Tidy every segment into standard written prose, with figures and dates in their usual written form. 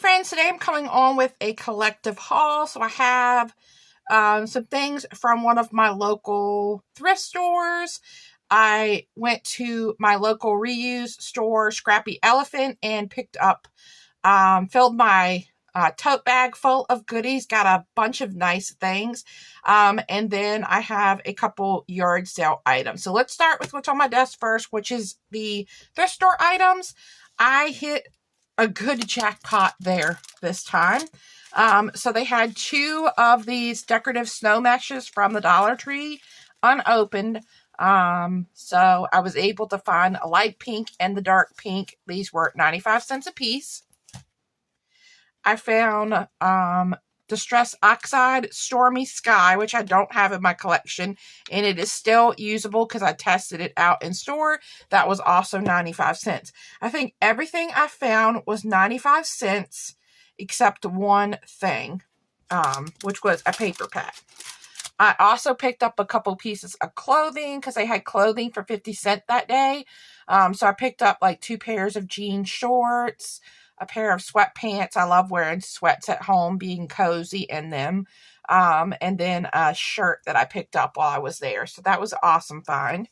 friends, today I'm coming on with a collective haul. So I have some things from one of my local thrift stores. I went to my local reuse store, Scrappy Elephant, and picked up, filled my tote bag full of goodies, got a bunch of nice things. And then I have a couple yard sale items. So let's start with what's on my desk first, which is the thrift store items. I hit a good jackpot there this time. So they had 2 of these decorative snow meshes from the Dollar Tree unopened. So I was able to find a light pink and the dark pink. These were 95 cents a piece. I found Distress Oxide Stormy Sky, which I don't have in my collection, and it is still usable because I tested it out in store. That was also 95 cents. I think everything I found was 95 cents except one thing, which was a paper pad. I also picked up a couple pieces of clothing because they had clothing for 50 cents that day. So I picked up like 2 pairs of jean shorts, a pair of sweatpants. I love wearing sweats at home, being cozy in them. And then a shirt that I picked up while I was there. So that was an awesome find.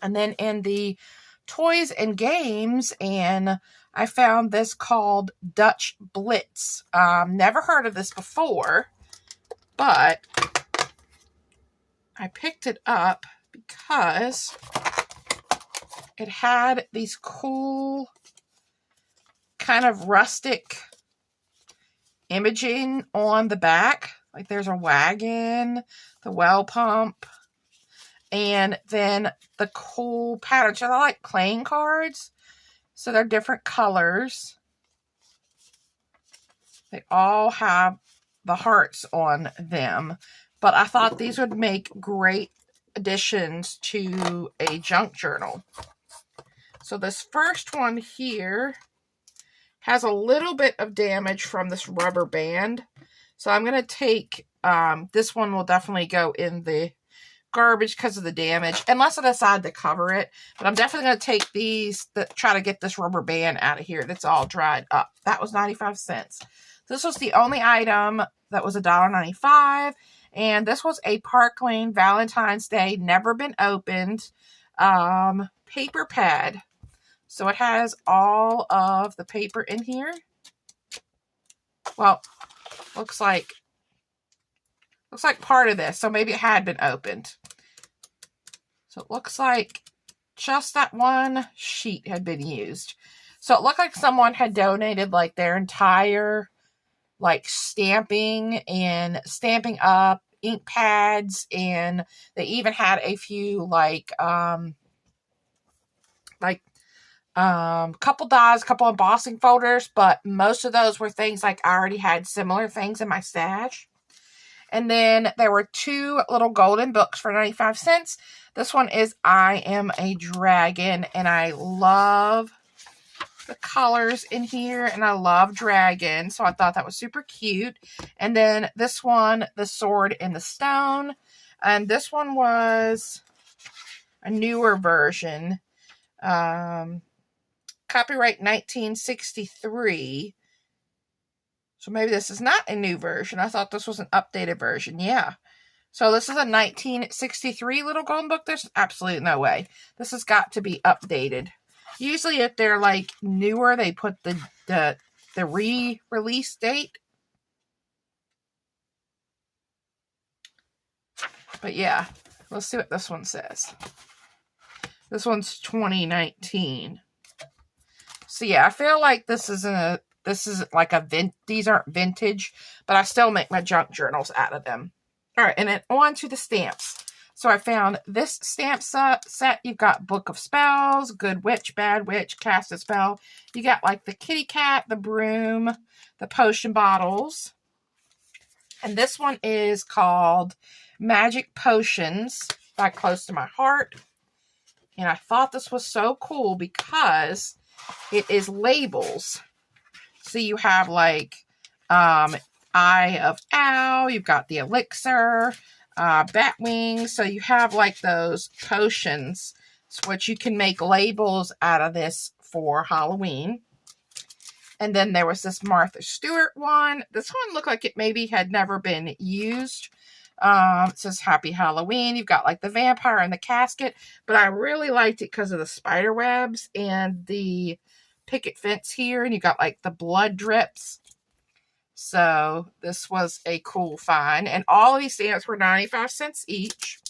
And then in the toys and games, and I found this called Dutch Blitz. Never heard of this before, but I picked it up because it had these cool kind of rustic imaging on the back. Like there's a wagon, the well pump, and then the cool patterns. So they're like playing cards. So they're different colors. They all have the hearts on them. But I thought these would make great additions to a junk journal. So this first one here has a little bit of damage from this rubber band. So I'm going to take, this one will definitely go in the garbage because of the damage, unless I decide to cover it. But I'm definitely going to take these, try to get this rubber band out of here that's all dried up. That was 95 cents. This was the only item that was $1.95. And this was a Park Lane Valentine's Day, never been opened, paper pad. So it has all of the paper in here. Well, looks like part of this. So maybe it had been opened. So it looks like just that one sheet had been used. So it looked like someone had donated like their entire like stamping up ink pads, and they even had a few couple dies, couple embossing folders, but most of those were things like I already had similar things in my stash. And then there were 2 little golden books for 95 cents. This one is I Am a Dragon, and I love the colors in here, and I love dragons, so I thought that was super cute. And then this one, The Sword in the Stone, and this one was a newer version. Copyright 1963. So maybe this is not a new version. I thought this was an updated version. Yeah. So this is a 1963 little golden book. There's absolutely no way. This has got to be updated. Usually if they're like newer, they put the re-release date. But yeah, let's see what this one says. This one's 2019. So yeah, I feel like this is like these aren't vintage, but I still make my junk journals out of them. All right, and then on to the stamps. So I found this stamp set. You've got Book of Spells, Good Witch, Bad Witch, Cast a Spell. You got like the kitty cat, the broom, the potion bottles. And this one is called Magic Potions by Close to My Heart. And I thought this was so cool because it is labels. So you have like Eye of Owl, you've got the elixir, bat wings. So you have like those potions, which you can make labels out of this for Halloween. And then there was this Martha Stewart one. This one looked like it maybe had never been used. It says Happy Halloween. You've got like the vampire and the casket, but I really liked it because of the spider webs and the picket fence here, and you got like the blood drips. So this was a cool find, and all of these stamps were 95 cents each.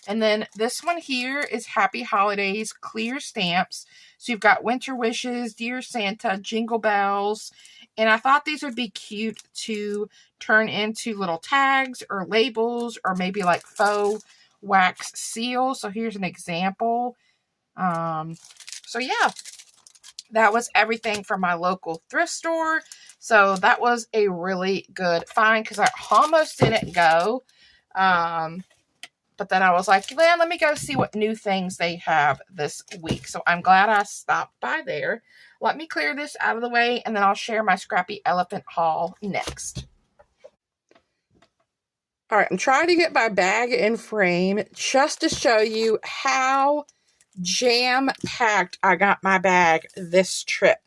And then this one here is Happy Holidays clear stamps. So you've got Winter Wishes, Dear Santa, Jingle Bells, and I thought these would be cute to turn into little tags or labels or maybe like faux wax seals. So here's an example. So yeah, that was everything from my local thrift store. So that was a really good find because I almost didn't go. But then I was like, well, let me go see what new things they have this week. So I'm glad I stopped by there. Let me clear this out of the way, and then I'll share my Scrappy Elephant haul next. All right, I'm trying to get my bag in frame just to show you how jam-packed I got my bag this trip.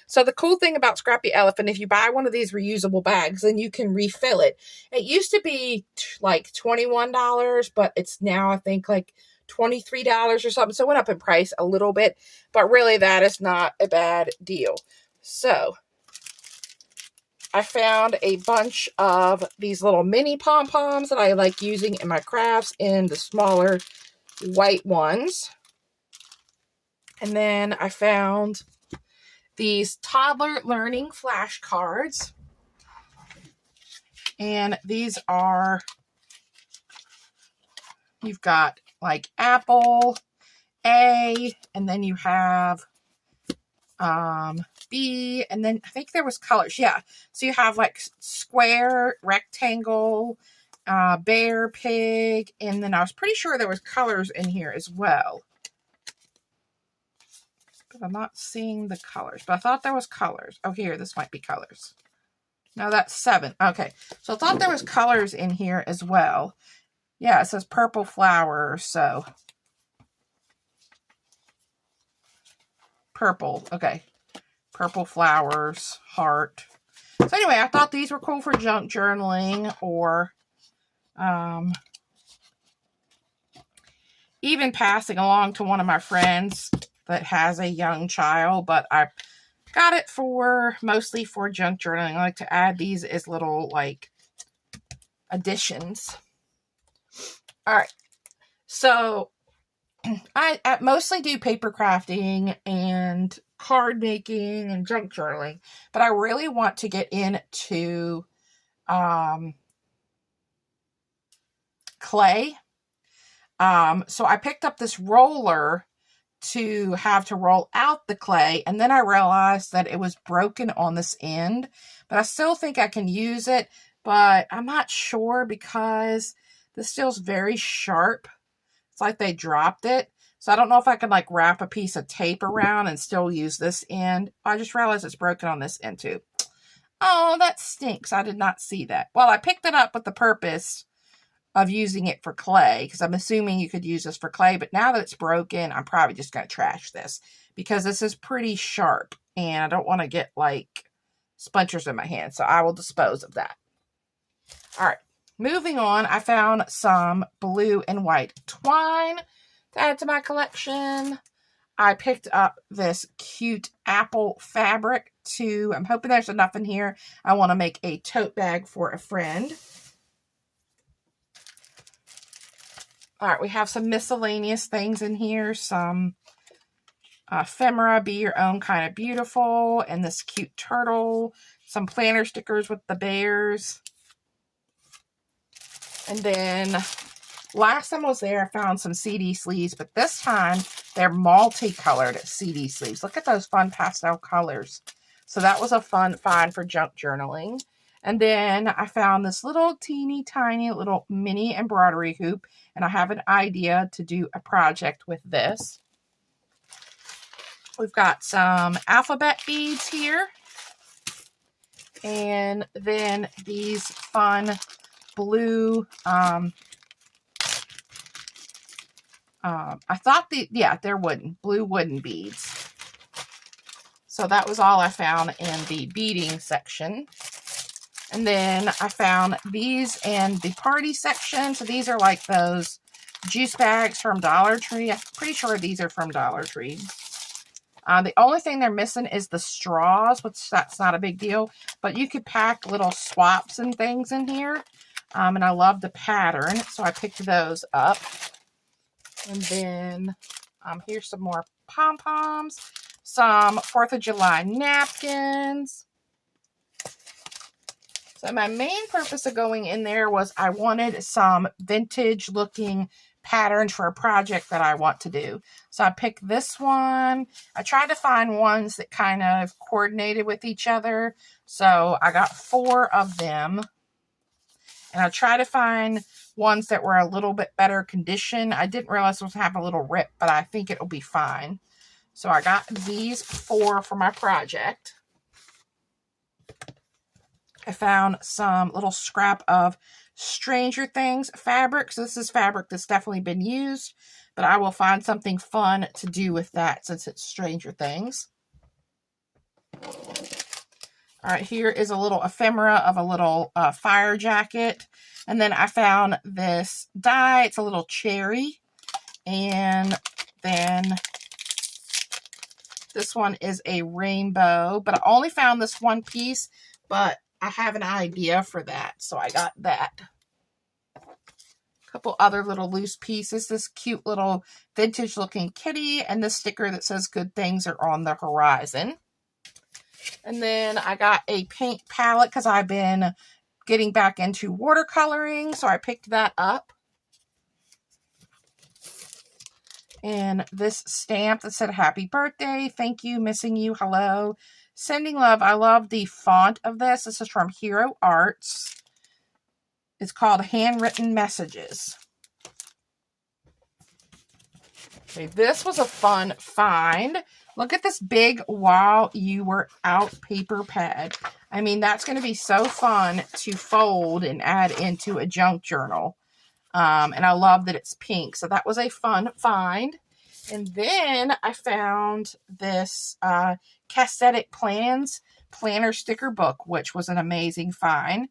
So the cool thing about Scrappy Elephant, if you buy one of these reusable bags, then you can refill it. It used to be like $21, but it's now I think like $23 or something. So it went up in price a little bit, but really that is not a bad deal. So I found a bunch of these little mini pom-poms that I like using in my crafts in the smaller white ones. And then I found these toddler learning flashcards. And these are, you've got like apple, A, and then you have B, and then I think there was colors. Yeah. So you have like square, rectangle, bear, pig, and then I was pretty sure there was colors in here as well. But I'm not seeing the colors, but I thought there was colors. Oh, here, this might be colors. No, that's 7. Okay. So I thought there was colors in here as well. Yeah, it says purple flower, so purple. Okay. Purple flowers, heart. So anyway, I thought these were cool for junk journaling or even passing along to one of my friends that has a young child, but I got it for mostly for junk journaling. I like to add these as little like additions. All right. So I mostly do paper crafting and card making and junk journaling, but I really want to get into clay. So I picked up this roller to have to roll out the clay, and then I realized that it was broken on this end, but I still think I can use it, but I'm not sure because this feels very sharp. It's like they dropped it. So I don't know if I can like wrap a piece of tape around and still use this end. I just realized it's broken on this end too. Oh, that stinks. I did not see that. Well, I picked it up with the purpose of using it for clay, because I'm assuming you could use this for clay, but now that it's broken, I'm probably just going to trash this because this is pretty sharp and I don't want to get like splinters in my hand, so I will dispose of that. All right, moving on, I found some blue and white twine to add to my collection. I picked up this cute apple fabric too. I'm hoping there's enough in here. I want to make a tote bag for a friend. All right, we have some miscellaneous things in here. Some ephemera, Be Your Own Kind of Beautiful, and this cute turtle. Some planner stickers with the bears. And then last time I was there, I found some CD sleeves, but this time they're multicolored CD sleeves. Look at those fun pastel colors. So that was a fun find for junk journaling. And then I found this little teeny tiny little mini embroidery hoop, and I have an idea to do a project with this. We've got some alphabet beads here, and then these fun blue, I thought they're wooden, blue wooden beads. So that was all I found in the beading section. And then I found these in the party section. So these are like those juice bags from Dollar Tree. I'm pretty sure these are from Dollar Tree. The only thing they're missing is the straws, which that's not a big deal. But you could pack little swaps and things in here. And I love the pattern, so I picked those up. And then here's some more pom-poms. Some 4th of July napkins. So my main purpose of going in there was I wanted some vintage looking patterns for a project that I want to do. So I picked this one. I tried to find ones that kind of coordinated with each other. So I got 4 of them. And I tried to find ones that were a little bit better condition. I didn't realize it was have a little rip, but I think it'll be fine. So I got these 4 for my project. I found some little scrap of Stranger Things fabric. So this is fabric that's definitely been used, but I will find something fun to do with that since it's Stranger Things. All right, here is a little ephemera of a little fire jacket. And then I found this die. It's a little cherry. And then this one is a rainbow. But I only found this one piece, but I have an idea for that. So I got that. A couple other little loose pieces. This cute little vintage looking kitty. And this sticker that says good things are on the horizon. And then I got a paint palette because I've been getting back into watercoloring. So I picked that up. And this stamp that said happy birthday. Thank you. Missing you. Hello. Sending love. I love the font of this. This is from Hero Arts. It's called Handwritten Messages. Okay, this was a fun find. Look at this big While You Were Out paper pad. I mean, that's going to be so fun to fold and add into a junk journal. And I love that it's pink. So that was a fun find. And then I found this Cassetic Plans planner sticker book, which was an amazing find.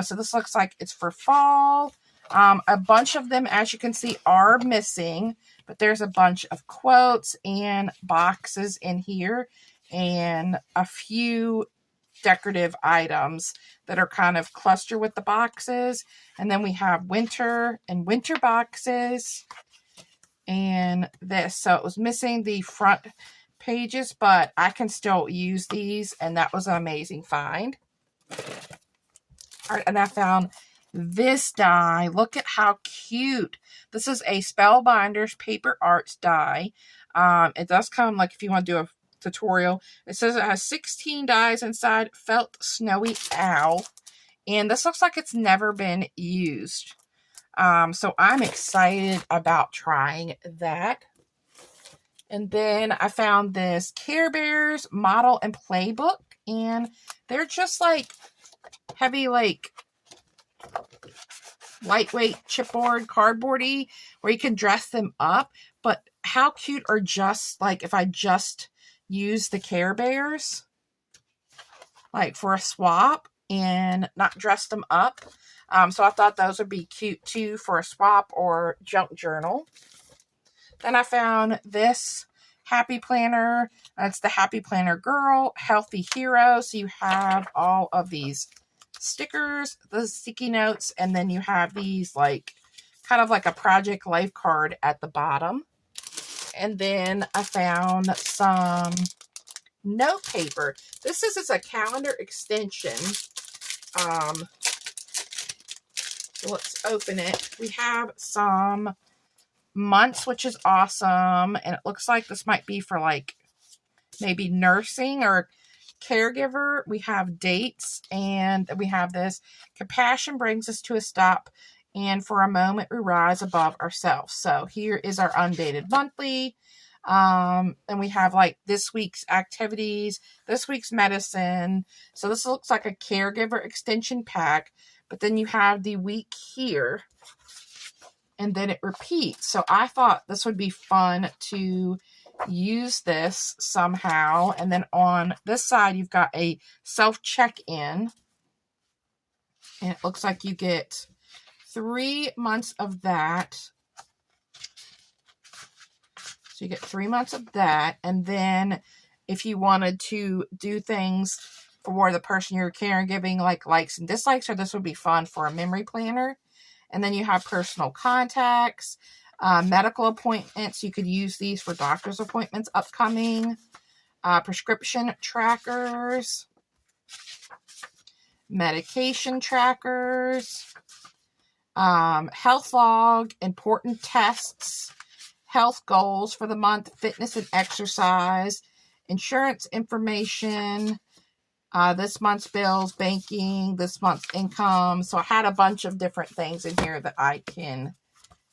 So this looks like it's for fall. A bunch of them, as you can see, are missing. But there's a bunch of quotes and boxes in here. And a few decorative items that are kind of clustered with the boxes. And then we have winter and winter boxes. And this. So it was missing the front pages, but I can still use these. And that was an amazing find. All right, and I found this die. Look at how cute. This is a Spellbinders Paper Arts die. It does come, like, if you want to do a tutorial. It says it has 16 dies inside. Felt Snowy Owl. And this looks like it's never been used. So I'm excited about trying that. And then I found this Care Bears model and playbook. And they're just like heavy, like lightweight chipboard, cardboardy, where you can dress them up. But how cute are just like if I just use the Care Bears like for a swap and not dress them up. So I thought those would be cute too for a swap or junk journal. Then I found this Happy Planner. It's the Happy Planner Girl Healthy Hero. So you have all of these stickers, the sticky notes, and then you have these like kind of like a project life card at the bottom. And then I found some note paper. This is a calendar extension. So let's open it. We have some months, which is awesome. And it looks like this might be for like maybe nursing or caregiver. We have dates, and we have this. Compassion brings us to a stop, and for a moment we rise above ourselves. So here is our undated monthly. And we have like this week's activities, this week's medicine. So this looks like a caregiver extension pack, but then you have the week here, and then it repeats. So I thought this would be fun to use this somehow. And then on this side, you've got a self-check-in. And it looks like you get 3 months of that. So you get 3 months of that. And then if you wanted to do things for the person you're caregiving, like likes and dislikes, or this would be fun for a memory planner. And then you have personal contacts, medical appointments. You could use these for doctor's appointments upcoming, prescription trackers, medication trackers, health log, important tests, health goals for the month, fitness and exercise, insurance information, this month's bills, banking, this month's income. So I had a bunch of different things in here that I can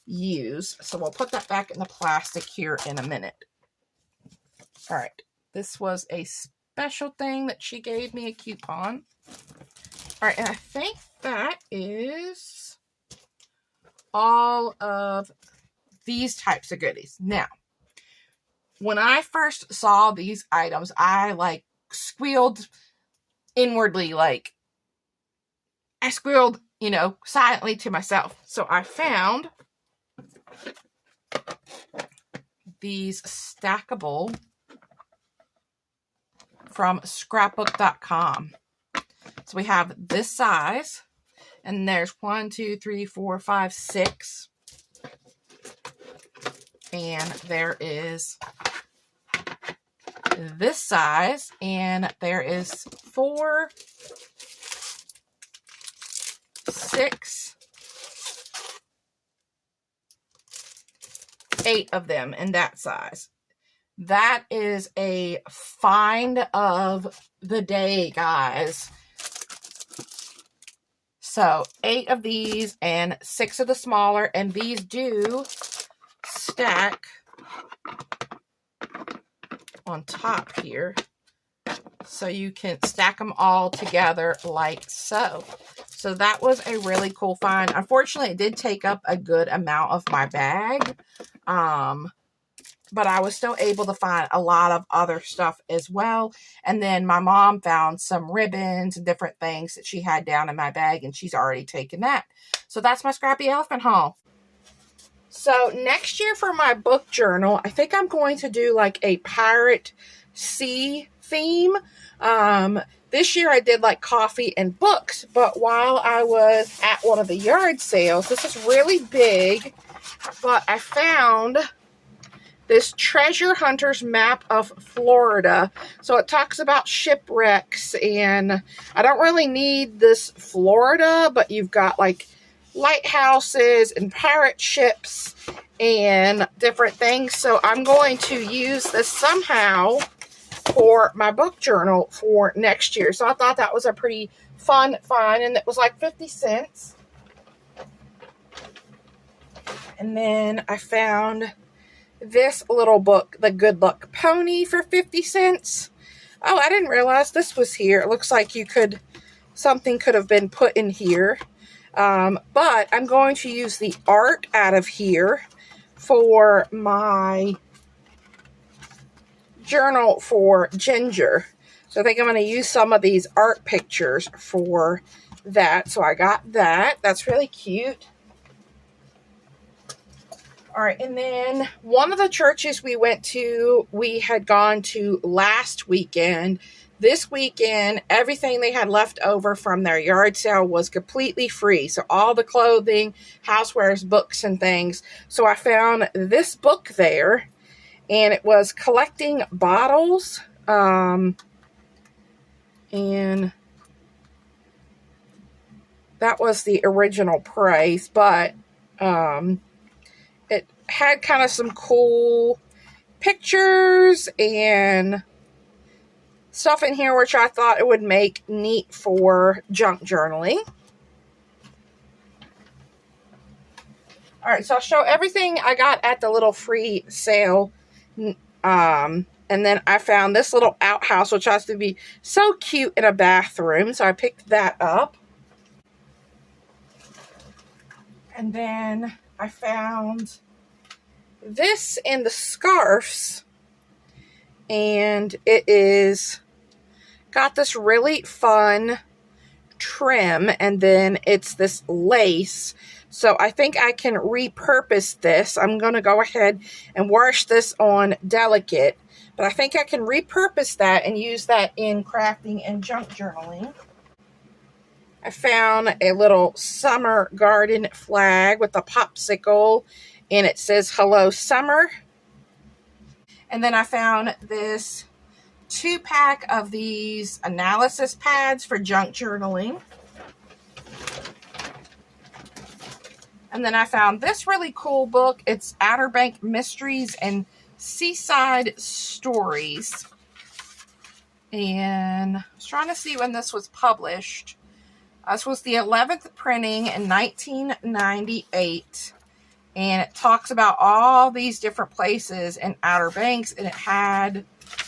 use. So we'll put that back in the plastic here in a minute. All right. This was a special thing that she gave me, a coupon. All right. And I think that is all of these types of goodies. Now, when I first saw these items, I like squealed inwardly, like I squealed, silently to myself. So I found these stackable from scrapbook.com. So we have this size, and there's 1, 2, 3, 4, 5, 6. And there is this size, and there is 4, 6, 8 of them in that size. That is a find of the day, guys. So 8 of these and 6 of the smaller, and these do stack on top here, so you can stack them all together like so. So that was a really cool find. Unfortunately, it did take up a good amount of my bag, but I was still able to find a lot of other stuff as well. And then my mom found some ribbons and different things that she had down in my bag, and she's already taken that. So that's my Scrappy Elephant haul. So next year for my book journal, I think I'm going to do like a pirate sea theme. This year I did like coffee and books, but while I was at one of the yard sales, this is really big, but I found this treasure hunter's map of Florida. So it talks about shipwrecks, and I don't really need this Florida, but you've got like lighthouses and pirate ships and different things. So I'm going to use this somehow for my book journal for next year. So I thought that was a pretty fun find, and it was like 50 cents. And then I found this little book, The Good Luck Pony, for 50 cents. Oh, I didn't realize this was here. It looks like something could have been put in here. But I'm going to use the art out of here for my journal for Ginger. So I think I'm going to use some of these art pictures for that. So I got that. That's really cute. All right, and then one of the churches we had gone to last weekend. This weekend, everything they had left over from their yard sale was completely free. So all the clothing, housewares, books, and things. So I found this book there, and it was collecting bottles. And that was the original price, but it had kind of some cool pictures and stuff in here, which I thought it would make neat for junk journaling. All right, so I'll show everything I got at the little free sale. And then I found this little outhouse, which has to be so cute in a bathroom. So I picked that up. And then I found this in the scarves. and it is got this really fun trim, and then it's this lace. So I think I can repurpose this. I'm going to go ahead and wash this on delicate, but I think I can repurpose that and use that in crafting and junk journaling. I found a little summer garden flag with a popsicle, and it says hello summer. And then I found this 2-pack of these analysis pads for junk journaling. And then I found this really cool book. It's Outer Bank Mysteries and Seaside Stories. And I was trying to see when this was published. This was the 11th printing in 1998. And it talks about all these different places in Outer Banks. And it had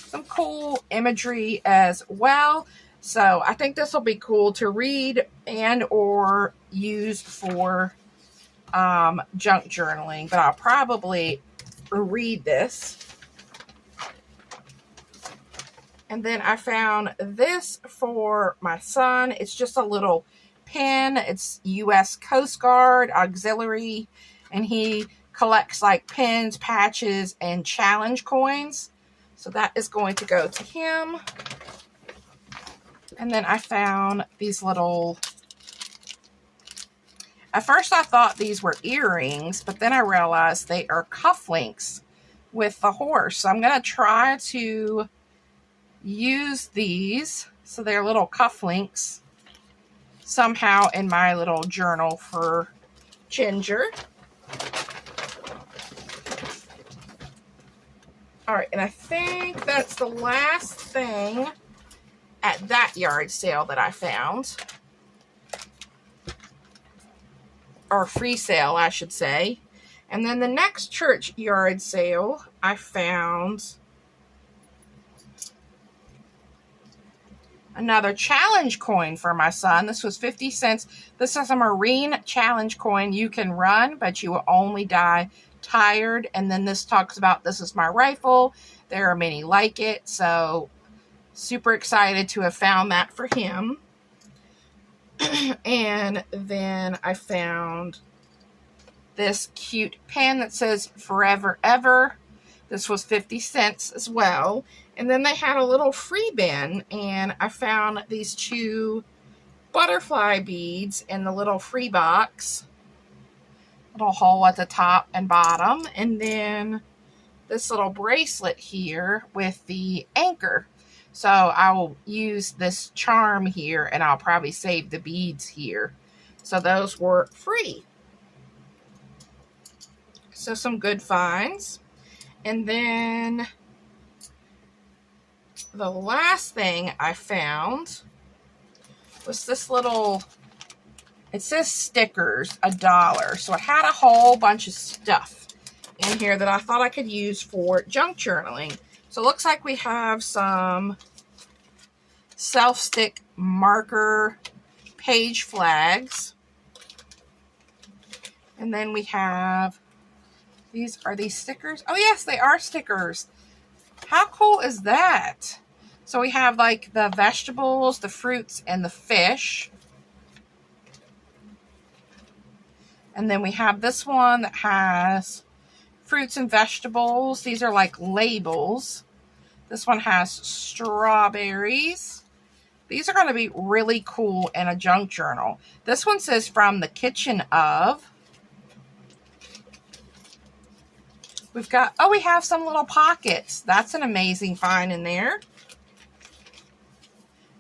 some cool imagery as well. So I think this will be cool to read and or use for junk journaling. But I'll probably read this. And then I found this for my son. It's just a little pin. It's U.S. Coast Guard Auxiliary. And he collects like pins, patches, and challenge coins. So that is going to go to him. And then I found these little... At first I thought these were earrings, but then I realized they are cufflinks with the horse. So I'm going to try to use these, so they're little cufflinks, somehow in my little journal for Ginger. Alright, and I think that's the last thing at that yard sale that I found. Or free sale, I should say. And then the next church yard sale, I found another challenge coin for my son. This was 50 cents. This is a Marine challenge coin. You can run, but you will only die tired. And then this talks about, this is my rifle. There are many like it. So super excited to have found that for him. And then I found this cute pen that says Forever Ever. This was 50 cents as well. And then they had a little free bin, and I found these 2 butterfly beads in the little free box. Little hole at the top and bottom. And then this little bracelet here with the anchor. So I will use this charm here, and I'll probably save the beads here. So those were free. So some good finds. And then the last thing I found was this little, it says stickers, $1. So it had a whole bunch of stuff in here that I thought I could use for junk journaling. So it looks like we have some self-stick marker page flags. And then we have, are these stickers? Oh yes, they are stickers. How cool is that? So we have like the vegetables, the fruits, and the fish. And then we have this one that has fruits and vegetables. These are like labels. This one has strawberries. These are going to be really cool in a junk journal. This one says from the kitchen of. We've got, oh, we have some little pockets. That's an amazing find in there.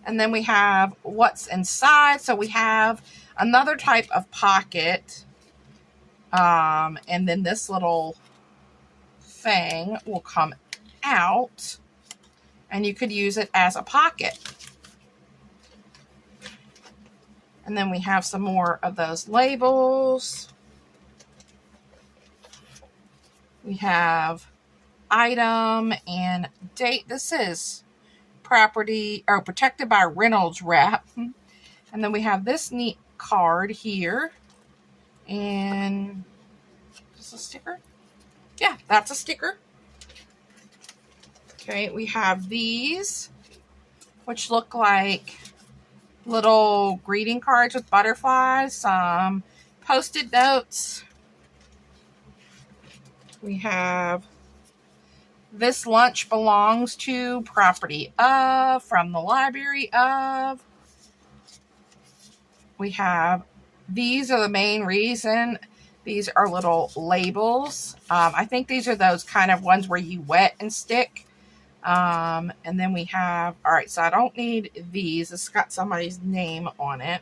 And then we have what's inside. So we have another type of pocket. And then this little thing will come out. And you could use it as a pocket. And then we have some more of those labels. We have item and date. This is property or protected by Reynolds wrap. And then we have this neat card here. And is this a sticker? Yeah, that's a sticker. Okay, we have these, which look like little greeting cards with butterflies, some post-it notes. We have This Lunch Belongs to Property of, from the Library of. We have These Are the Main Reason. These are little labels. I think these are those kind of ones where you wet and stick. And then we have, all right, so I don't need these. It's got somebody's name on it.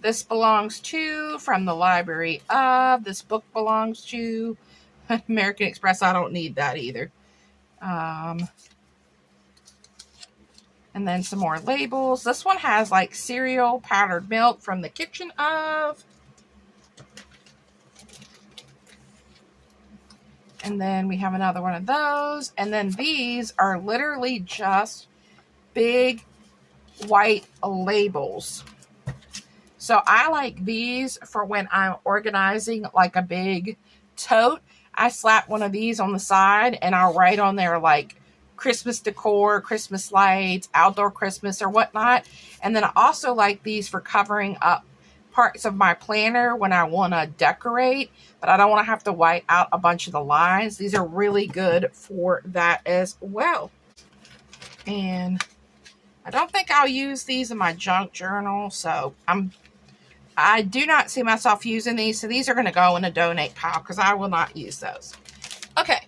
This belongs to, from the Library of. This book belongs to American Express. I don't need that either. And then some more labels. This one has like cereal, powdered milk, from the kitchen of. And then we have another one of those. And then these are literally just big white labels. So I like these for when I'm organizing like a big tote. I slap one of these on the side and I'll write on there like Christmas decor, Christmas lights, outdoor Christmas or whatnot. And then I also like these for covering up parts of my planner when I want to decorate, but I don't want to have to white out a bunch of the lines. These are really good for that as well. And I don't think I'll use these in my junk journal, so I do not see myself using these, so these are going to go in a donate pile because I will not use those. Okay.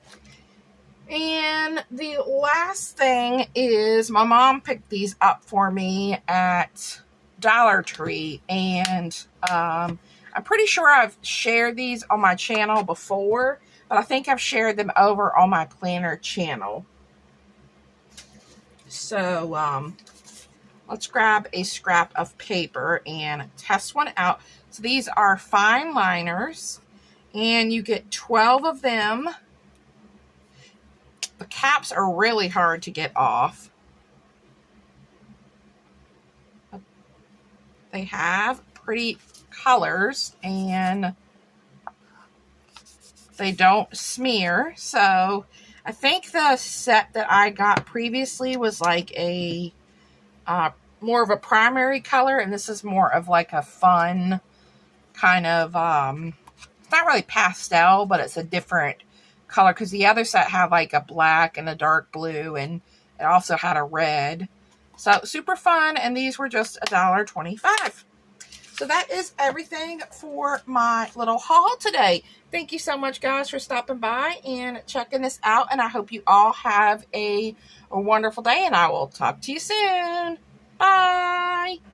And the last thing is my mom picked these up for me at Dollar Tree, and I'm pretty sure I've shared these on my channel before, but I think I've shared them over on my planner channel. So let's grab a scrap of paper and test one out. So these are fine liners, and you get 12 of them. The caps are really hard to get off. They have pretty colors, and they don't smear. So I think the set that I got previously was like a more of a primary color, and this is more of like a fun kind of it's not really pastel, but it's a different color, because the other set had like a black and a dark blue, and it also had a red. So super fun, and these were just $1.25. So that is everything for my little haul today. Thank you so much, guys, for stopping by and checking this out, and I hope you all have a wonderful day, and I will talk to you soon. Bye.